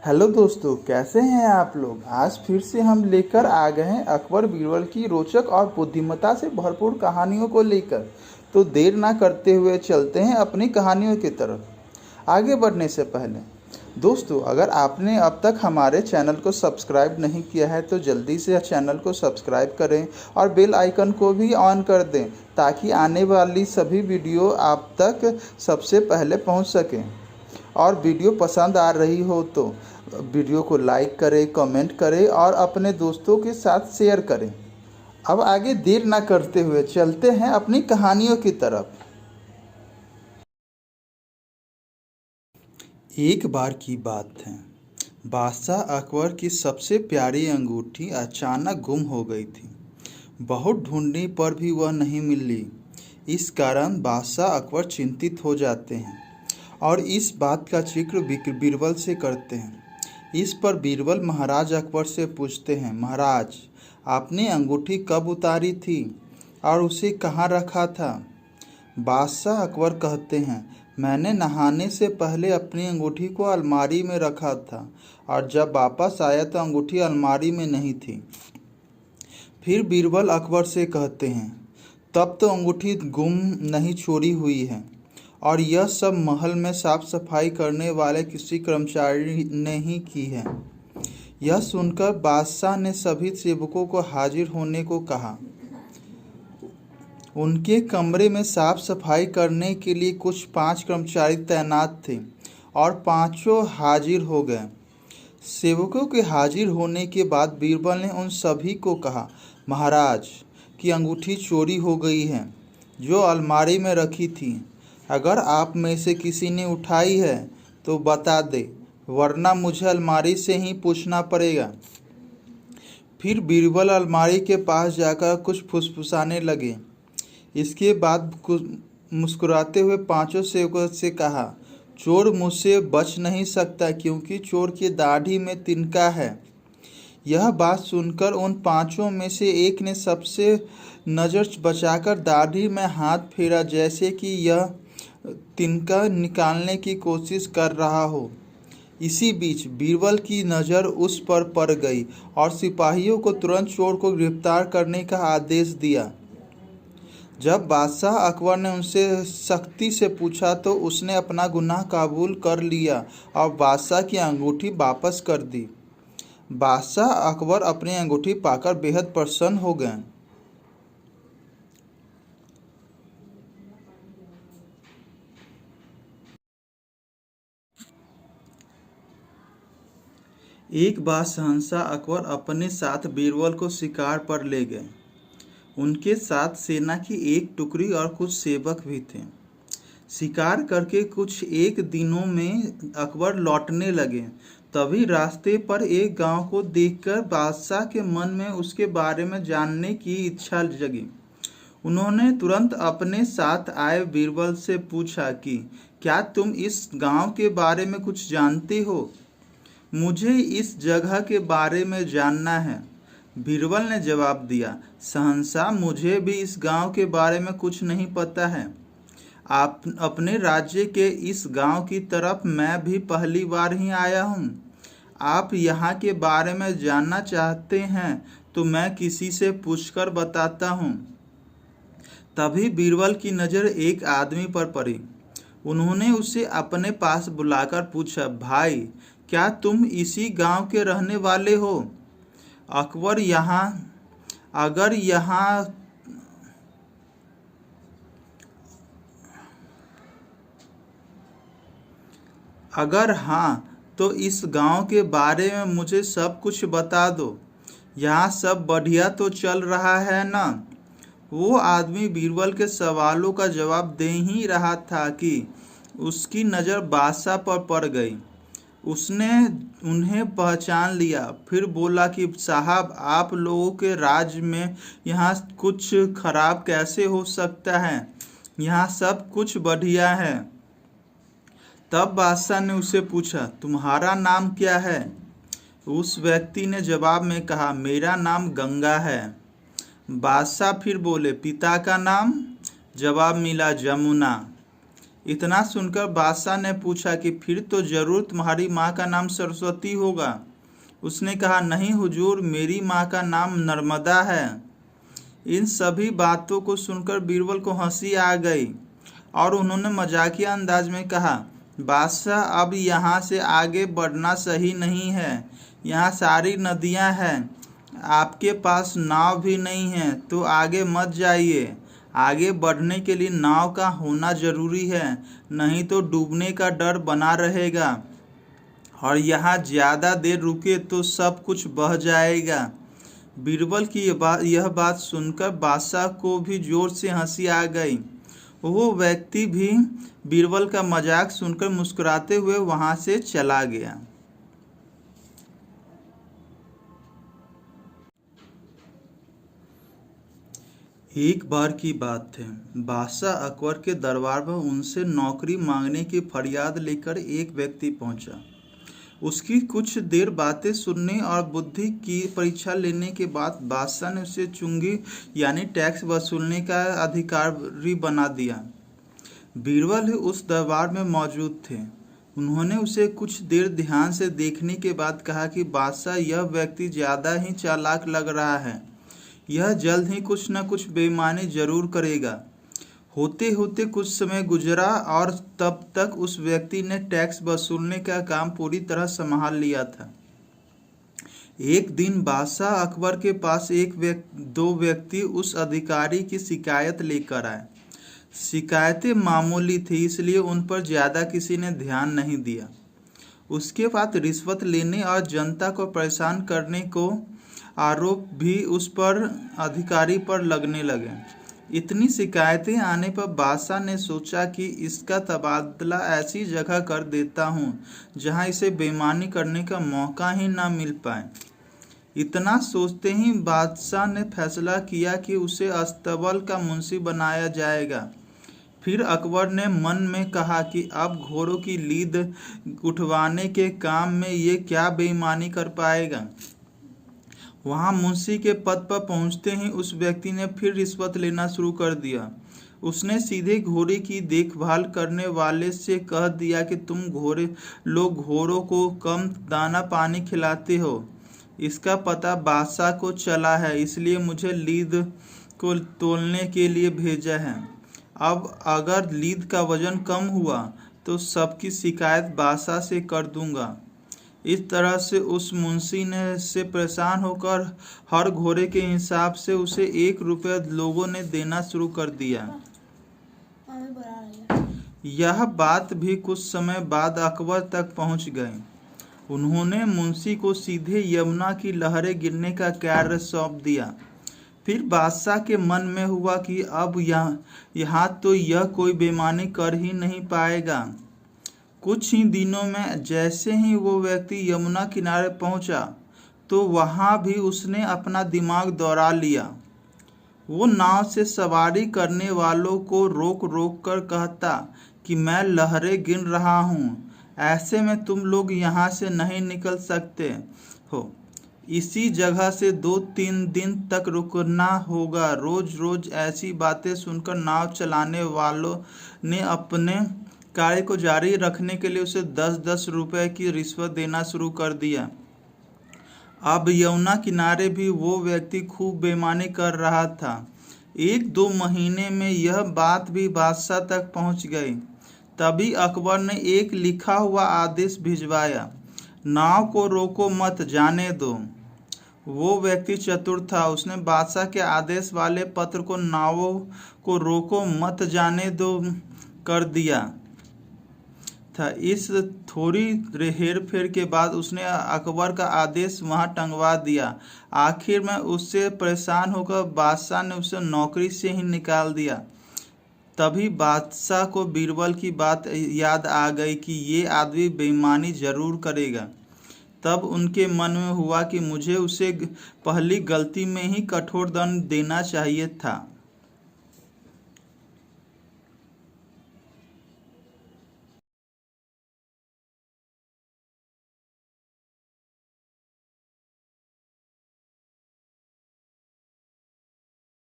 Hello दोस्तों, कैसे हैं आप लोग। आज फिर से हम लेकर आ गए हैं अकबर बीरबल की रोचक और बुद्धिमत्ता से भरपूर कहानियों को लेकर। तो देर ना करते हुए चलते हैं अपनी कहानियों की तरफ। आगे बढ़ने से पहले दोस्तों, अगर आपने अब तक हमारे चैनल को सब्सक्राइब नहीं किया है तो जल्दी से चैनल को सब्सक्राइब करें और बेल आइकन को भी ऑन कर दें ताकि आने वाली सभी वीडियो आप तक सबसे पहले पहुंच सकें। और वीडियो पसंद आ रही हो तो वीडियो को लाइक करें, कमेंट करें और अपने दोस्तों के साथ शेयर करें। अब आगे देर ना करते हुए चलते हैं अपनी कहानियों की तरफ। एक बार की बात है, बादशाह अकबर की सबसे प्यारी अंगूठी अचानक गुम हो गई थी। बहुत ढूंढने पर भी वह नहीं मिली। इस कारण बादशाह अकबर चिंतित हो जाते हैं और इस बात का जिक्र बीरबल से करते हैं। इस पर बीरबल महाराज अकबर से पूछते हैं, महाराज, आपने अंगूठी कब उतारी थी और उसे कहाँ रखा था। बादशाह अकबर कहते हैं, मैंने नहाने से पहले अपनी अंगूठी को अलमारी में रखा था और जब वापस आया तो अंगूठी अलमारी में नहीं थी। फिर बीरबल अकबर से कहते हैं, तब तो अंगूठी गुम नहीं, चोरी हुई है और यह सब महल में साफ सफाई करने वाले किसी कर्मचारी ने ही की है। यह सुनकर बादशाह ने सभी सेवकों को हाजिर होने को कहा। उनके कमरे में साफ सफाई करने के लिए कुछ 5 कर्मचारी तैनात थे और पांचों हाजिर हो गए। सेवकों के हाजिर होने के बाद बीरबल ने उन सभी को कहा, महाराज की अंगूठी चोरी हो गई है जो अलमारी में रखी थी। अगर आप में से किसी ने उठाई है तो बता दे, वरना मुझे अलमारी से ही पूछना पड़ेगा। फिर बीरबल अलमारी के पास जाकर कुछ फुसफुसाने लगे। इसके बाद मुस्कुराते हुए पांचों सेवकों से कहा, चोर मुझसे बच नहीं सकता क्योंकि चोर की दाढ़ी में तिनका है। यह बात सुनकर उन पांचों में से एक ने सबसे नज़र बचाकर दाढ़ी में हाथ फेरा, जैसे कि यह तिनका निकालने की कोशिश कर रहा हो। इसी बीच बीरबल की नज़र उस पर पड़ गई और सिपाहियों को तुरंत चोर को गिरफ्तार करने का आदेश दिया। जब बादशाह अकबर ने उनसे सख्ती से पूछा तो उसने अपना गुनाह कबूल कर लिया और बादशाह की अंगूठी वापस कर दी। बादशाह अकबर अपनी अंगूठी पाकर बेहद प्रसन्न हो गए। एक बार शहंशाह अकबर अपने साथ बीरबल को शिकार पर ले गए। उनके साथ सेना की एक टुकड़ी और कुछ सेवक भी थे। शिकार करके कुछ एक दिनों में अकबर लौटने लगे। तभी रास्ते पर एक गांव को देखकर बादशाह के मन में उसके बारे में जानने की इच्छा जगी। उन्होंने तुरंत अपने साथ आए बीरबल से पूछा कि क्या तुम इस गांव के बारे में कुछ जानते हो। मुझे इस जगह के बारे में जानना है। बीरबल ने जवाब दिया, शहंशाह, मुझे भी इस गांव के बारे में कुछ नहीं पता है। आप अपने राज्य के इस गांव की तरफ मैं भी पहली बार ही आया हूँ। आप यहाँ के बारे में जानना चाहते हैं तो मैं किसी से पूछकर बताता हूँ। तभी बीरबल की नज़र एक आदमी पर पड़ी। उन्होंने उसे अपने पास बुलाकर पूछा, भाई, क्या तुम इसी गांव के रहने वाले हो। अकबर अगर हाँ तो इस गांव के बारे में मुझे सब कुछ बता दो। यहाँ सब बढ़िया तो चल रहा है ना। वो आदमी बीरबल के सवालों का जवाब दे ही रहा था कि उसकी नज़र बादशाह पर पड़ गई। उसने उन्हें पहचान लिया। फिर बोला कि साहब, आप लोगों के राज्य में यहाँ कुछ खराब कैसे हो सकता है। यहाँ सब कुछ बढ़िया है। तब बादशाह ने उससे पूछा, तुम्हारा नाम क्या है। उस व्यक्ति ने जवाब में कहा, मेरा नाम गंगा है। बादशाह फिर बोले, पिता का नाम। जवाब मिला, जमुना। इतना सुनकर बादशाह ने पूछा कि फिर तो जरूर तुम्हारी माँ का नाम सरस्वती होगा। उसने कहा, नहीं हुजूर, मेरी माँ का नाम नर्मदा है। इन सभी बातों को सुनकर बीरबल को हंसी आ गई और उन्होंने मजाकिया अंदाज में कहा, बादशाह, अब यहाँ से आगे बढ़ना सही नहीं है। यहाँ सारी नदियाँ हैं, आपके पास नाव भी नहीं है, तो आगे मत जाइए। आगे बढ़ने के लिए नाव का होना जरूरी है, नहीं तो डूबने का डर बना रहेगा और यहाँ ज़्यादा देर रुके तो सब कुछ बह जाएगा। बीरबल की यह बात सुनकर बादशाह को भी जोर से हंसी आ गई। वो व्यक्ति भी बीरबल का मजाक सुनकर मुस्कुराते हुए वहां से चला गया। एक बार की बात है, बादशाह अकबर के दरबार में उनसे नौकरी मांगने की फरियाद लेकर एक व्यक्ति पहुंचा। उसकी कुछ देर बातें सुनने और बुद्धि की परीक्षा लेने के बाद बादशाह ने उसे चुंगी यानी टैक्स वसूलने का अधिकारी बना दिया। बीरबल उस दरबार में मौजूद थे। उन्होंने उसे कुछ देर ध्यान से देखने के बाद कहा कि बादशाह, यह व्यक्ति ज़्यादा ही चालाक लग रहा है। यह जल्द ही कुछ न कुछ बेईमानी जरूर करेगा। होते होते कुछ समय गुजरा और तब तक उस व्यक्ति ने टैक्स वसूलने का काम पूरी तरह संभाल लिया था। एक दिन बादशाह अकबर के पास दो व्यक्ति उस अधिकारी की शिकायत लेकर आए। शिकायतें मामूली थी, इसलिए उन पर ज़्यादा किसी ने ध्यान नहीं दिया। उसके बाद रिश्वत लेने और जनता को परेशान करने को आरोप भी उस पर अधिकारी पर लगने लगे। इतनी शिकायतें आने पर बादशाह ने सोचा कि इसका तबादला ऐसी जगह कर देता हूँ जहाँ इसे बेईमानी करने का मौका ही ना मिल पाए। इतना सोचते ही बादशाह ने फैसला किया कि उसे अस्तबल का मुंशी बनाया जाएगा। फिर अकबर ने मन में कहा कि अब घोड़ों की लीद उठवाने के काम में ये क्या बेईमानी कर पाएगा। वहां मुंशी के पद पर पहुंचते ही उस व्यक्ति ने फिर रिश्वत लेना शुरू कर दिया। उसने सीधे घोड़े की देखभाल करने वाले से कह दिया कि तुम घोड़ों को कम दाना पानी खिलाते हो। इसका पता बादशाह को चला है, इसलिए मुझे लीद को तोलने के लिए भेजा है। अब अगर लीद का वजन कम हुआ तो सबकी शिकायत बादशाह से कर दूंगा। इस तरह से उस मुंशी ने से परेशान होकर हर घोड़े के हिसाब से उसे 1 रुपया लोगों ने देना शुरू कर दिया। यह बात भी कुछ समय बाद अकबर तक पहुंच गई। उन्होंने मुंशी को सीधे यमुना की लहरें गिनने का कार्य सौंप दिया। फिर बादशाह के मन में हुआ कि अब यहाँ तो यह कोई बेईमानी कर ही नहीं पाएगा। कुछ ही दिनों में जैसे ही वो व्यक्ति यमुना किनारे पहुंचा तो वहां भी उसने अपना दिमाग दौड़ा लिया। वो नाव से सवारी करने वालों को रोक रोक कर कहता कि मैं लहरें गिन रहा हूँ, ऐसे में तुम लोग यहाँ से नहीं निकल सकते हो। इसी जगह से 2-3 दिन तक रुकना होगा। रोज रोज ऐसी बातें सुनकर नाव चलाने वालों ने अपने कार्य को जारी रखने के लिए उसे 10-10 रुपए की रिश्वत देना शुरू कर दिया। अब यमुना किनारे भी वो व्यक्ति खूब बेईमानी कर रहा था। 1-2 महीने में यह बात भी बादशाह तक पहुंच गई। तभी अकबर ने एक लिखा हुआ आदेश भिजवाया, नाव को रोको मत, जाने दो। वो व्यक्ति चतुर था। उसने बादशाह के आदेश वाले पत्र को नावों को रोको मत, जाने दो कर दिया था। इस थोड़ी हेर फेर के बाद उसने अकबर का आदेश वहां टंगवा दिया। आखिर में उससे परेशान होकर बादशाह ने उसे नौकरी से ही निकाल दिया। तभी बादशाह को बीरबल की बात याद आ गई कि ये आदमी बेईमानी जरूर करेगा। तब उनके मन में हुआ कि मुझे उसे पहली गलती में ही कठोर दंड देना चाहिए था।